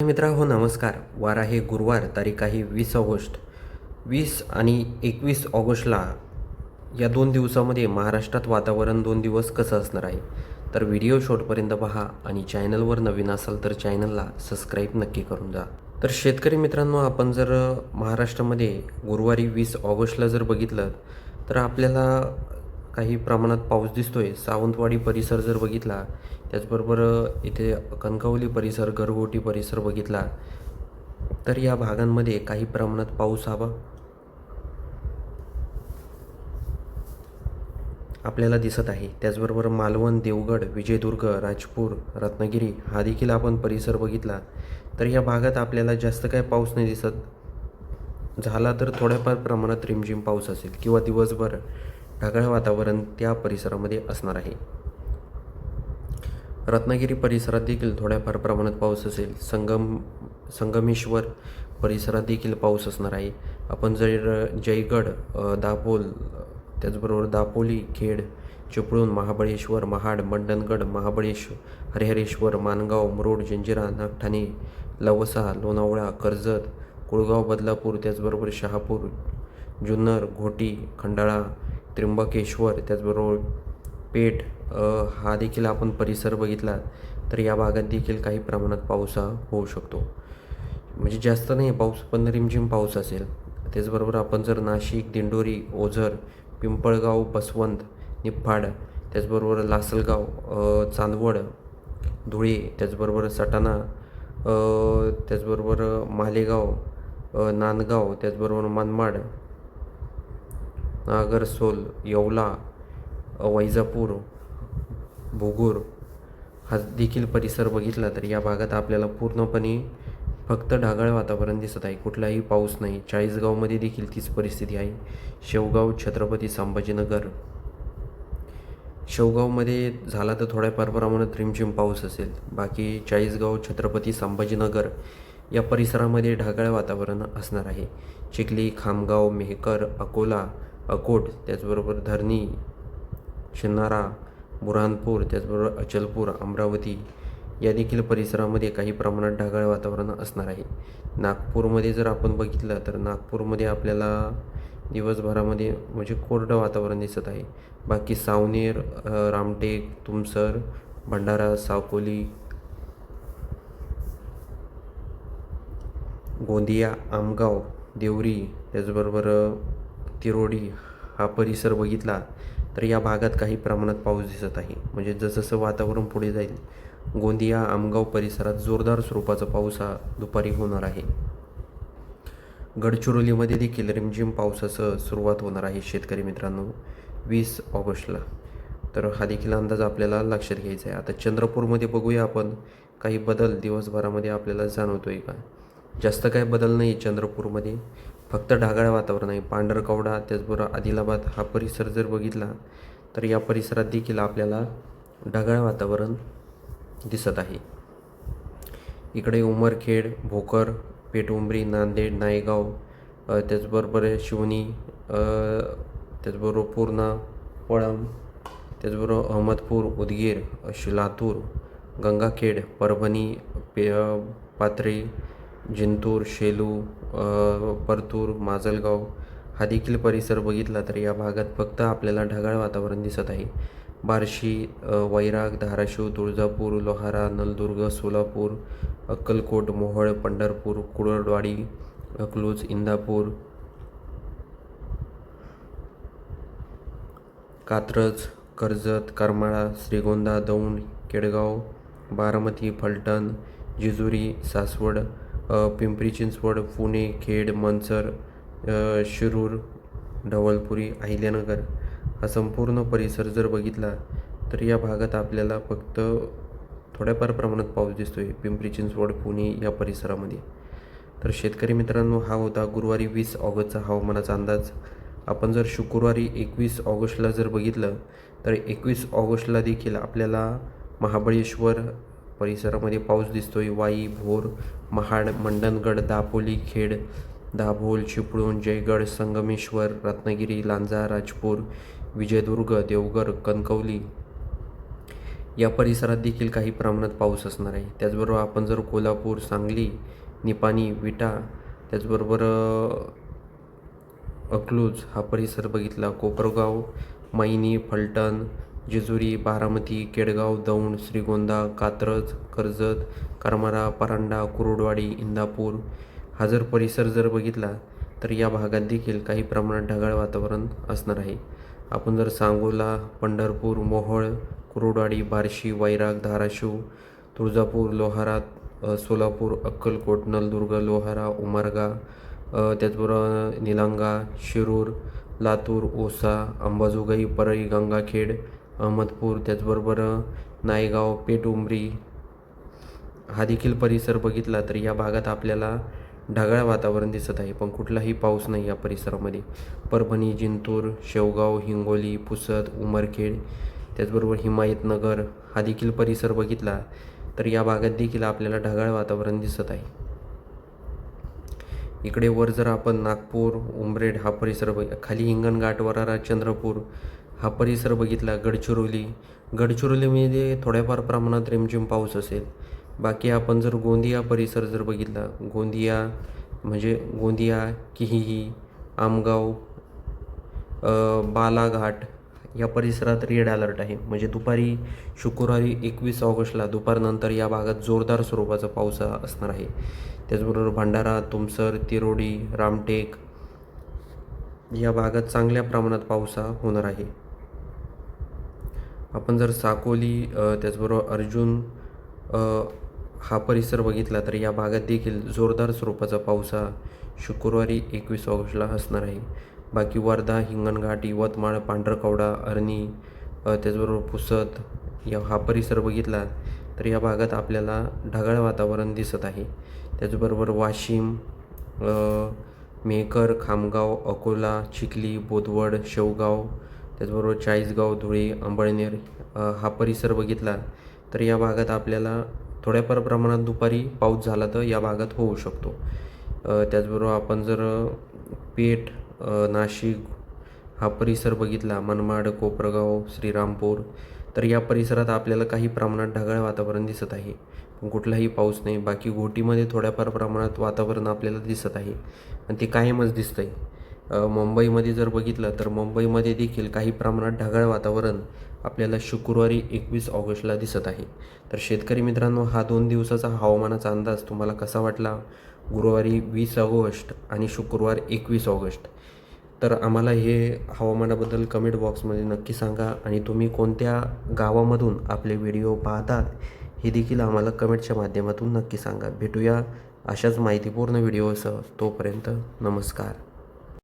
मित्रांनो नमस्कार. वार आहे गुरुवार, तारीख आहे 20 ऑगस्ट. 20 आणि 21 ऑगस्टला या 2 दिवसामध्ये महाराष्ट्रात वातावरण 2 दिवस कसं असणार आहे? तर व्हिडिओ शेवटपर्यंत पहा आणि चॅनलवर नवीन असाल तर चॅनलला सबस्क्राईब नक्की करून जा. तर शेतकरी मित्रांनो, आपण जर महाराष्ट्रामध्ये गुरुवारी 20 ऑगस्टला जर बघितलं तर आपल्याला काही प्रमाणात पाऊस दिसतोय. सावंतवाडी परिसर जर बघितला, त्याचबरोबर इथे कणकवली परिसर, गरगोटी परिसर बघितला तर या भागांमध्ये काही प्रमाणात पाऊस हवा आपल्याला दिसत आहे. त्याचबरोबर मालवण, देवगड, विजयदुर्ग, राजपूर, रत्नागिरी हा देखील आपण परिसर बघितला तर या भागात आपल्याला जास्त काय पाऊस नाही दिसत. झाला तर थोड्याफार प्रमाणात रिमझिम पाऊस असेल किंवा दिवसभर ढगाळ वातावरण त्या परिसरामध्ये असणार आहे. रत्नागिरी परिसरात देखील थोड्याफार प्रमाणात पाऊस असेल. संगमेश्वर परिसरात देखील पाऊस असणार आहे. आपण जर जयगड, दाभोल, त्याचबरोबर दापोली, खेड, चिपळूण, महाबळेश्वर, महाड, मंडणगड, हरिहरेश्वर, माणगाव, मुरुड, जंजिरा, नागठाणे, लवसा, लोणावळा, कर्जत, कुळगाव, बदलापूर, त्याचबरोबर शहापूर, जुन्नर, घोटी, खंडाळा, त्र्यंबकेश्वर, त्याचबरोबर पेठ हा देखील आपण परिसर बघितला तर या भागात देखील काही प्रमाणात पाऊस होऊ शकतो. म्हणजे जास्त नाही पाऊस, पण रिमझिम पाऊस असेल. त्याचबरोबर आपण जर नाशिक, दिंडोरी, ओझर, पिंपळगाव, बसवंत, निफाड, त्याचबरोबर लासलगाव, चांदवड, धुळे, त्याचबरोबर सटाणा, त्याचबरोबर मालेगाव, नांदगाव, त्याचबरोबर मनमाड, नागरसोल, येवला, वैजापूर, भोगूर हा देखील परिसर बघितला तर या भागात आपल्याला पूर्णपणे फक्त ढगाळ वातावरण दिसत आहे. कुठलाही पाऊस नाही. चाळीसगावमध्ये देखील तीच परिस्थिती आहे. शेवगाव, छत्रपती संभाजीनगर, शेवगावमध्ये झाला तर थोड्याफार प्रमाणात रिमझिम पाऊस असेल. बाकी चाळीसगाव, छत्रपती संभाजीनगर या परिसरामध्ये ढगाळ वातावरण असणार आहे. चिखली, खामगाव, मेहकर, अकोला, अकोट, त्याचबरोबर धरणी, शिन्नारा, बुऱ्हाणपूर, त्याचबरोबर अचलपूर, अमरावती या देखील परिसरामध्ये काही प्रमाणात ढगाळ वातावरण असणार आहे. नागपूरमध्ये जर आपण बघितलं तर नागपूरमध्ये आपल्याला दिवसभरामध्ये म्हणजे कोरडं वातावरण दिसत आहे. बाकी सावनेर, रामटेक, तुमसर, भंडारा, साकोली, गोंदिया, आमगाव, देवरी, त्याचबरोबर तिरोडी हा परिसर बघितला तर या भागात काही प्रमाणात पाऊस दिसत आहे. म्हणजे जसं वातावरण पुढे जाईल, गोंदिया, आमगाव परिसरात जोरदार स्वरूपाचा पाऊस हा दुपारी होणार आहे. गडचिरोलीमध्ये देखील रिमझिम पावसाचं सुरुवात होणार आहे शेतकरी मित्रांनो 20 ऑगस्टला. तर हा देखील अंदाज आपल्याला लक्षात घ्यायचा आहे. आता चंद्रपूरमध्ये बघूया आपण, काही बदल दिवसभरामध्ये आपल्याला जाणवतो आहे का? जास्त काय बदल नाही चंद्रपूरमध्ये, फक्त ढगाळ वातावरण आहे. पांढरकवडा, त्याचबरोबर आदिलाबाद हा परिसर जर बघितला तर या परिसरात देखील आपल्याला ढगाळ वातावरण दिसत आहे. इकडे उमरखेड, भोकर, पेठउंबरी, नांदेड, नायगाव, त्याचबरोबर शिवनी, त्याचबरोबर पूर्णा, पळम, त्याचबरोबर अहमदपूर, उदगीर, लातूर, गंगाखेड, परभणी, पाथरे, जिंतूर, शेलू, परतूर, माजलगाव हा देखील परिसर बघितला तर या भागात फक्त आपल्याला ढगाळ वातावरण दिसत आहे. बार्शी, वैराग, धाराशिव, तुळजापूर, लोहारा, नलदुर्ग, सोलापूर, अक्कलकोट, मोहोळ, पंढरपूर, कुर्डुवाडी, अकलूज, इंदापूर, कात्रज, कर्जत, करमाळा, श्रीगोंदा, दौंड, केडगाव, बारामती, फलटण, जेजुरी, सासवड, पिंपरी चिंचवड, पुणे, खेड, मनसर, शिरूर, ढवळपुरी, अहिल्यानगर हा संपूर्ण परिसर जर बघितला तर या भागात आपल्याला फक्त थोड्याफार प्रमाणात पाऊस दिसतो आहे. पिंपरी चिंचवड, पुणे या परिसरामध्ये. तर शेतकरी मित्रांनो, हा होता गुरुवारी 20 ऑगस्टचा हवामानाचा अंदाज. आपण जर शुक्रवारी 21 ऑगस्टला जर बघितलं तर 21 ऑगस्टला देखील आपल्याला महाबळेश्वर परिसरामध्ये पाऊस दिसतो आहे. वाई, भोर, महाड, मंडणगड, दापोली, खेड, दाभोल, चिपळूण, जयगड, संगमेश्वर, रत्नागिरी, लांजा, राजपूर, विजयदुर्ग, देवगड, कणकवली या परिसरात देखील काही प्रमाणात पाऊस असणार आहे. त्याचबरोबर आपण जर कोल्हापूर, सांगली, निपाणी, विटा, त्याचबरोबर अकलूज हा परिसर बघितला, कोपरगाव, मैनी, फलटण, जेजुरी, बारामती, केडगाव, दौंड, श्रीगोंदा, कात्रज, कर्जत, करमाळा, परांडा, कुरुडवाडी, इंदापूर हा जर परिसर जर बघितला तर या भागात देखील काही प्रमाणात ढगाळ वातावरण असणार आहे. आपण जर सांगोला, पंढरपूर, मोहोळ, कुरुडवाडी, बार्शी, वैराग, धाराशिव, तुळजापूर, लोहारा, सोलापूर, अक्कलकोट, नलदुर्ग, लोहारा, उमरगा, त्याचबरोबर निलंगा, शिरूर, लातूर, औसा, अंबाजोगाई, परळी, गंगाखेड, अहमदपूर, त्याचबरोबर नायगाव, पेठउमरी हा देखील परिसर बघितला तर या भागात आपल्याला ढगाळ वातावरण दिसत आहे, पण कुठलाही पाऊस नाही या परिसरामध्ये. परभणी, जिंतूर, शेवगाव, हिंगोली, पुसद, उमरखेड, त्याचबरोबर हिमायतनगर हा देखील परिसर बघितला तर या भागात देखील आपल्याला ढगाळ वातावरण दिसत आहे. इकडे वर जर आपण नागपूर, उमरेड हा परिसर खाली हिंगणघाट, वराडा, चंद्रपूर हा परिसर बघितला, गडचिरोलीमध्ये थोड्याफार प्रमाणात रिमझिम पाऊस असेल. बाकी आपण जर गोंदिया परिसर जर बघितला, गोंदिया, किहिही, आमगाव, बालाघाट या परिसरात रेड अलर्ट आहे. म्हणजे दुपारी शुक्रवारी 21 ऑगस्टला दुपारनंतर या भागात जोरदार स्वरूपाचा पाऊस असणार आहे. त्याचबरोबर भंडारा, तुमसर, तिरोडी, रामटेक या भागात चांगल्या प्रमाणात पाऊस होणार आहे. आपण जर साकोली, त्याचबरोबर अर्जुन हा परिसर बघितला तर या भागात देखील जोरदार स्वरूपाचा पाऊस शुक्रवारी 21 ऑगस्टला असणार आहे. बाकी वर्धा, हिंगणघाट, यवतमाळ, पांढरकवडा, अरणी, त्याचबरोबर पुसद हा परिसर बघितला तर या भागात आपल्याला ढगाळ वातावरण दिसत आहे. त्याचबरोबर वाशिम, मेहकर, खामगाव, अकोला, चिखली, बोदवड, शेवगाव, त्याचबरोबर चाळीसगाव, धुळे, अंबळनेर हा परिसर बघितला तर या भागात आपल्याला थोड्याफार प्रमाणात दुपारी पाऊस झाला तर या भागात होऊ शकतो. त्याचबरोबर आपण जर पेठ, नाशिक हा परिसर बघितला, मनमाड, कोपरगाव, श्रीरामपूर तर या परिसरात आपल्याला काही प्रमाणात ढगाळ वातावरण दिसत आहे, पण कुठलाही पाऊस नाही. बाकी घोटीमध्ये थोड्याफार प्रमाणात वातावरण आपल्याला दिसत आहे आणि ते कायमच दिसतं आहे. मुंबईमध्ये जर बघितलं तर मुंबईमध्ये देखील काही प्रमाणात ढगाळ वातावरण आपल्याला शुक्रवारी 21 ऑगस्टला दिसत आहे. तर शेतकरी मित्रांनो, हा 2 दिवसाचा हवामानाचा अंदाज तुम्हाला कसा वाटला? गुरुवारी 20 ऑगस्ट आणि शुक्रवार 21 ऑगस्ट. तर आम्हाला हे हवामानाबद्दल कमेंट बॉक्समध्ये नक्की सांगा आणि तुम्ही कोणत्या गावामधून आपले व्हिडिओ पाहतात हे देखील आम्हाला कमेंटच्या माध्यमातून नक्की सांगा. भेटूया अशाच माहितीपूर्ण व्हिडिओसह. तोपर्यंत नमस्कार.